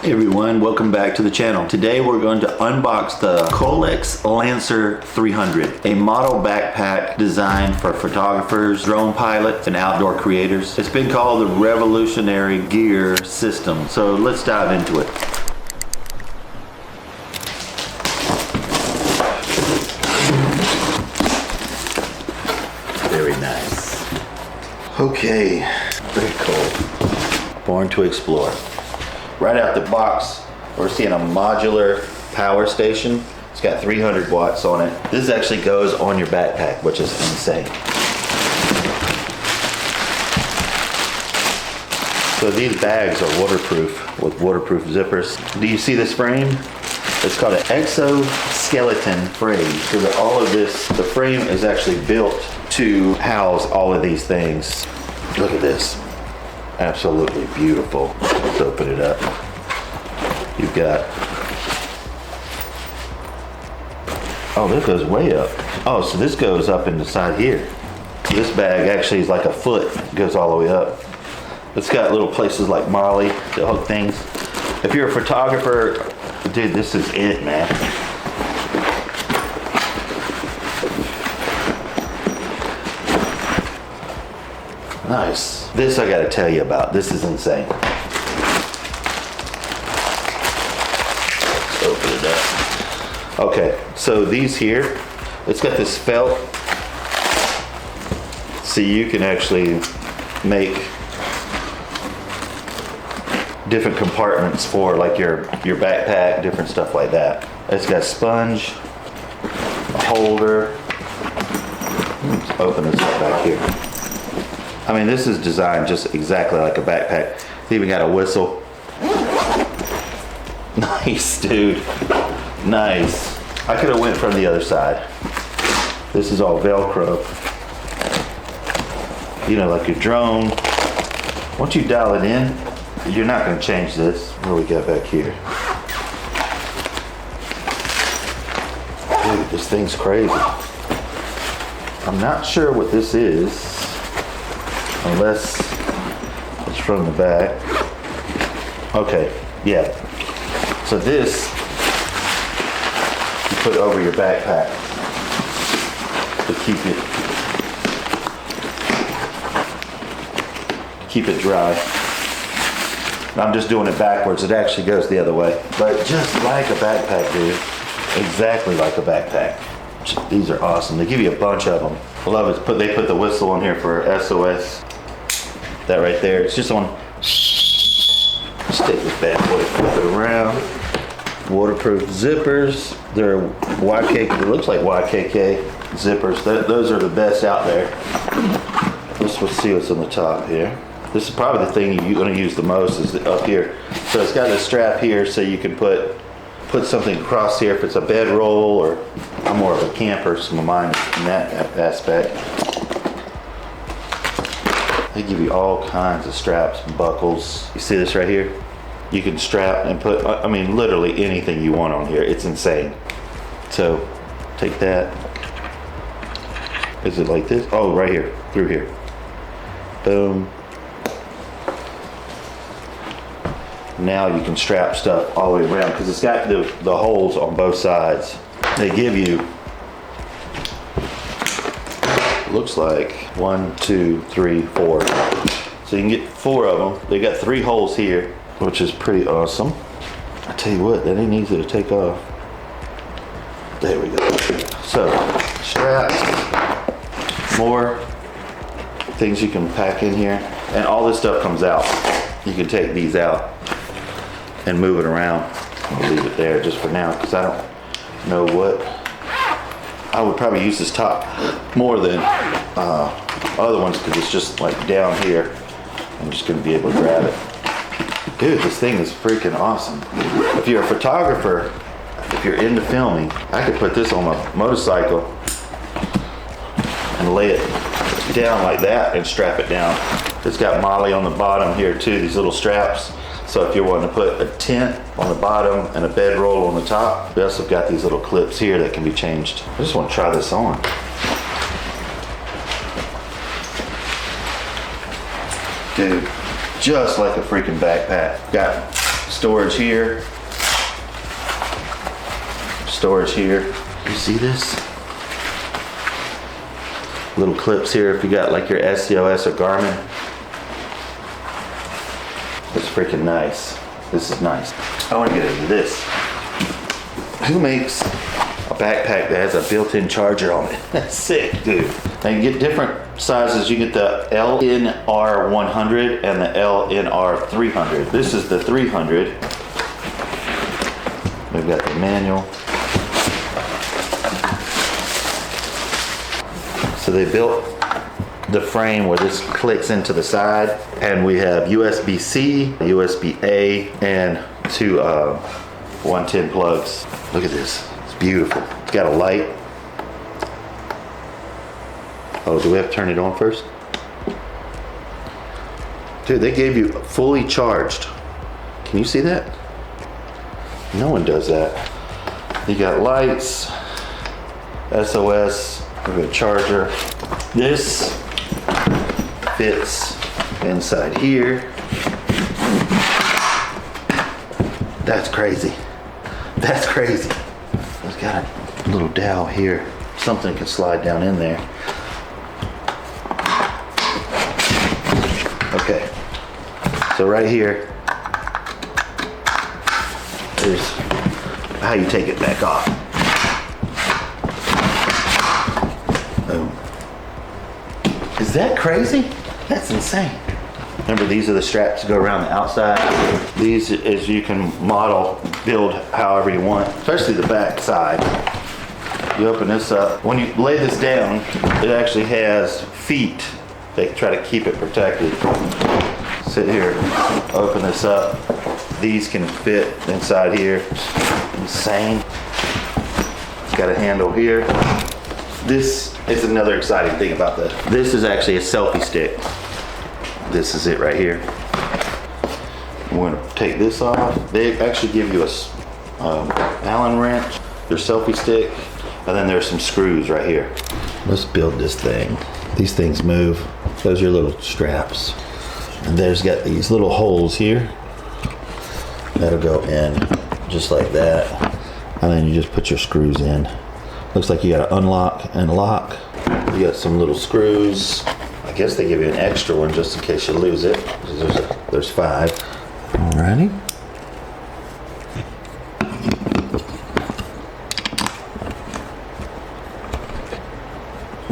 Hey everyone, welcome back to the channel. Today we're going to unbox the COALAX LANCER 300, a model backpack designed for photographers, drone pilots, and outdoor creators. It's been called the revolutionary gear system, so let's dive into it. Very nice. Okay, very cool. Born to explore. Right out the box, we're seeing a modular power station. It's got 300 watts on it. This actually goes on your backpack, which is insane. So these bags are waterproof with waterproof zippers. Do you see this frame? It's called an exoskeleton frame. So all of this, the frame is actually built to house all of these things. Look at this. Absolutely beautiful. Let's open it up. You've got, oh, this goes way up. Oh, so this goes up in the side here. This bag actually is like a foot. It goes all the way up. It's got little places like Molly to hook things. If you're a photographer, dude, this is it, man. Nice. This I gotta tell you about. This is insane. Let's open it up. Okay, so these here, it's got this felt. So you can actually make different compartments for like your backpack, different stuff like that. It's got a sponge, a holder. Let's open this up back here. I mean, this is designed just exactly like a backpack. It's even got a whistle. Nice, dude. Nice. I could have went from the other side. This is all Velcro. You know, like your drone. Once you dial it in, you're not going to change this. What do we got back here? Dude, this thing's crazy. I'm not sure what this is. Unless it's from the back. Okay, yeah. So this, you put over your backpack to keep it dry. I'm just doing it backwards. It actually goes the other way. But just like a backpack, dude. Exactly like a backpack. These are awesome. They give you a bunch of them. I love it. They put the whistle on here for SOS. That right there. It's just on. Stick this bad boy, flip it around. Waterproof zippers. They're YKK. It looks like YKK zippers. Those are the best out there. Let's see what's on the top here. This is probably the thing you're going to use the most is up here. So it's got a strap here so you can put something across here if it's a bedroll, or I'm more of a camper, so mine is in that aspect. They give you all kinds of straps and buckles. You see this right here? You can strap and put, I mean, literally anything you want on here. It's insane. So take that. Is it like this? Oh, right here, through here. Boom. Now you can strap stuff all the way around because it's got the holes on both sides. They give you, looks like 1, 2, 3, 4. So you can get 4 of them. They got 3 holes here, which is pretty awesome. I tell you what, that ain't easy to take off. There we go. So straps, more things you can pack in here, and all this stuff comes out. You can take these out and move it around. I'll leave it there just for now because I don't know what. I would probably use this top more than other ones because it's just like down here. I'm just gonna be able to grab it. Dude, this thing is freaking awesome. If you're a photographer, if you're into filming, I could put this on a motorcycle and lay it down like that and strap it down. It's got Molly on the bottom here too, these little straps. So if you're wanting to put a tent on the bottom and a bedroll on the top, we also got these little clips here that can be changed. I just want to try this on. Dude, just like a freaking backpack. Got storage here. Storage here. You see this? Little clips here if you got like your SCOS or Garmin. It's freaking nice. This is nice. I want to get into this. Who makes a backpack that has a built-in charger on it? That's sick, dude. Now you get different sizes. You get the LNR100 and the LNR300. This is the 300. We've got the manual. So they built the frame where this clicks into the side, and we have USB-C, USB-A, and two 110 plugs. Look at this. It's beautiful. It's got a light. Oh, do we have to turn it on first? Dude, they gave you fully charged. Can you see that? No one does that. You got lights, SOS, we got a charger. This fits inside here. That's crazy. That's crazy. It's got a little dowel here. Something can slide down in there. Okay. So right here, there's how you take it back off. Boom. Is that crazy? That's insane. Remember, these are the straps to go around the outside. These is you can model, build however you want, especially the back side. You open this up. When you lay this down, it actually has feet. They try to keep it protected. Sit here, open this up. These can fit inside here. Insane. It's got a handle here. This is another exciting thing about this. This is actually a selfie stick. This is it right here. We're gonna take this off. They actually give you a Allen wrench, your selfie stick, and then there's some screws right here. Let's build this thing. These things move. Those are your little straps. And there's got these little holes here. That'll go in just like that. And then you just put your screws in. Looks like you gotta unlock and lock. You got some little screws. I guess they give you an extra one just in case you lose it. There's 5. Alrighty.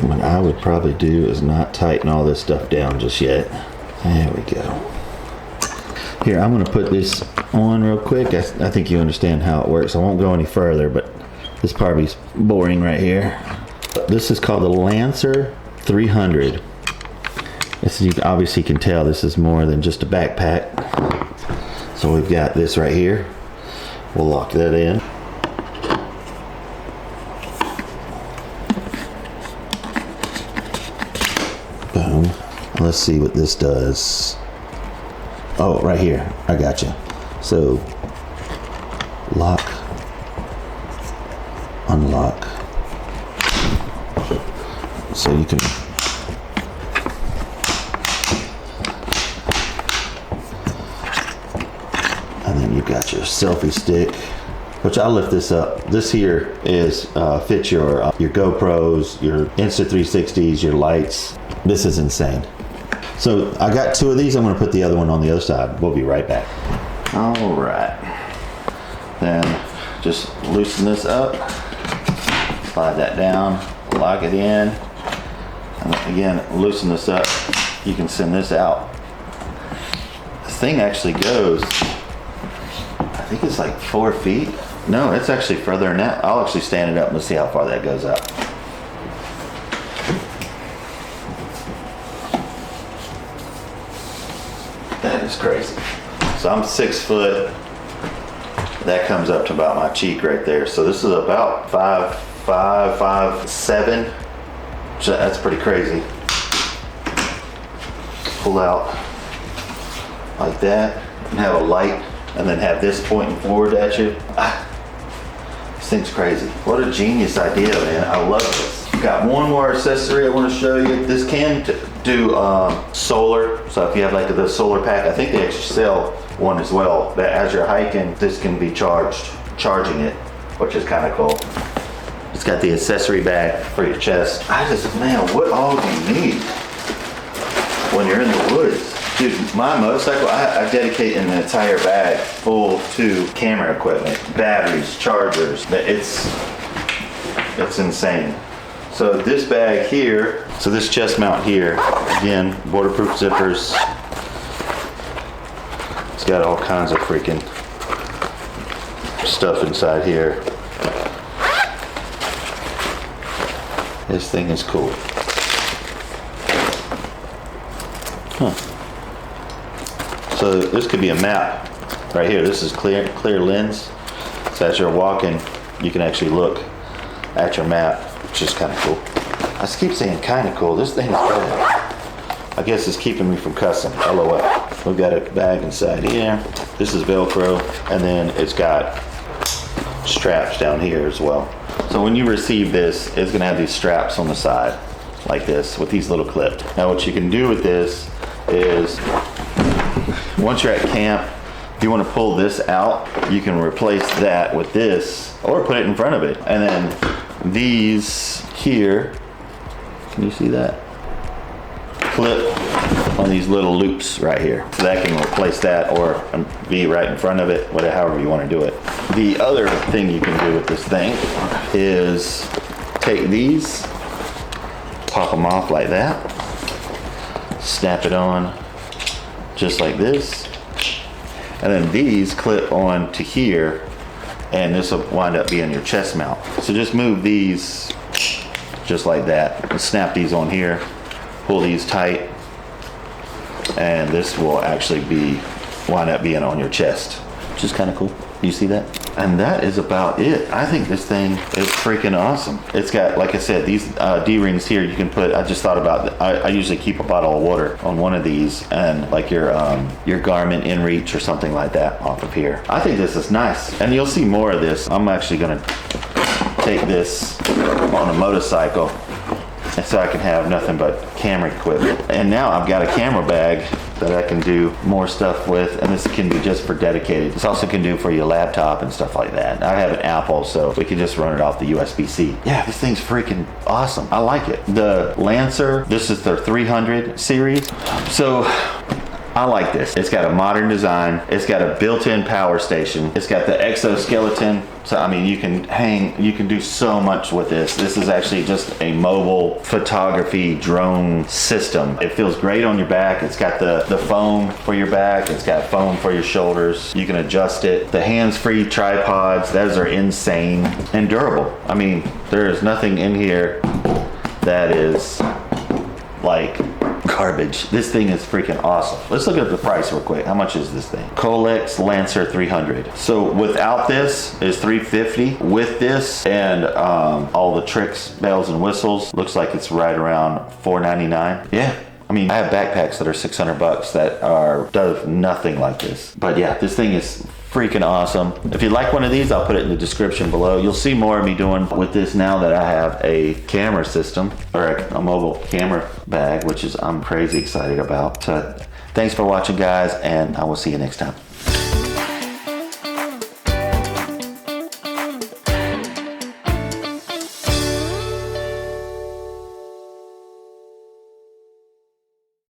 What I would probably do is not tighten all this stuff down just yet. There we go. Here, I'm gonna put this on real quick. I think you understand how it works. I won't go any further, but this part is boring right here. This is called the Lancer 300. As you obviously can tell, this is more than just a backpack. So we've got this right here. We'll lock that in. Boom. Let's see what this does. Oh, right here. I got you. So, lock, unlock. So you can you got your selfie stick, which I'll lift this up. This here is fits your GoPros, your Insta360s, your lights. This is insane. So I got 2 of these. I'm going to put the other one on the other side. We'll be right back. All right. Then just loosen this up, slide that down, lock it in, and again loosen this up. You can send this out. This thing actually goes, I think it's like 4 feet. No, it's actually further than that. I'll actually stand it up and let's see how far that goes up. That is crazy. So I'm 6 foot. That comes up to about my cheek right there. So this is about 5'5", 5'7". So that's pretty crazy. Pull out like that and have a light, and then have this pointing forward at you. This thing's crazy. What a genius idea, man. I love this. Got one more accessory I want to show you. This can do solar. So if you have like the solar pack, I think they actually sell one as well, that as you're hiking, this can be charging it, which is kind of cool. It's got the accessory bag for your chest. Man, what all do you need when you're in the woods? Dude, my motorcycle, I dedicate an entire bag full to camera equipment, batteries, chargers. It's insane. So this bag here, so this chest mount here, again, waterproof zippers. It's got all kinds of freaking stuff inside here. This thing is cool. Huh. So this could be a map right here. This is clear lens. So as you're walking, you can actually look at your map, which is kind of cool. I just keep saying kind of cool. This thing is bad. I guess it's keeping me from cussing. LOL. We've got a bag inside here. This is Velcro, and then it's got straps down here as well. So when you receive this, it's gonna have these straps on the side like this with these little clips. Now what you can do with this is, once you're at camp, if you want to pull this out, you can replace that with this or put it in front of it. And then these here, can you see that? Clip on these little loops right here. So that can replace that or be right in front of it, whatever, however you want to do it. The other thing you can do with this thing is take these, pop them off like that, snap it on just like this, and then these clip on to here, and this will wind up being your chest mount. So just move these just like that and snap these on here, pull these tight, and this will actually wind up being on your chest, which is kind of cool. You see that? And that is about it. I think this thing is freaking awesome. It's got, like I said, these D-rings here you can put, I just thought about, I usually keep a bottle of water on one of these, and like your Garmin InReach or something like that off of here. I think this is nice. And you'll see more of this. I'm actually gonna take this on a motorcycle, and so I can have nothing but camera equipment. And now I've got a camera bag that I can do more stuff with, and this can be just for dedicated. This also can do for your laptop and stuff like that. I have an Apple, so we can just run it off the USB-C. Yeah, this thing's freaking awesome. I like it. The Lancer, this is their 300 series. So I like this. It's got a modern design. It's got a built-in power station. It's got the exoskeleton. So, I mean, you can do so much with this. This is actually just a mobile photography drone system. It feels great on your back. It's got the foam for your back. It's got foam for your shoulders. You can adjust it. The hands-free tripods, those are insane and durable. I mean, there is nothing in here that is like garbage. This thing is freaking awesome. Let's look at the price real quick. How much is this thing? COALAX LANCER 300. So without this is $350. With this and all the tricks, bells and whistles, looks like it's right around $499. Yeah. I mean, I have backpacks that are $600 that does nothing like this. But yeah, this thing is freaking awesome. If you like one of these, I'll put it in the description below. You'll see more of me doing with this now that I have a camera system, or a mobile camera bag, which is I'm crazy excited about. Thanks for watching, guys, and I will see you next time.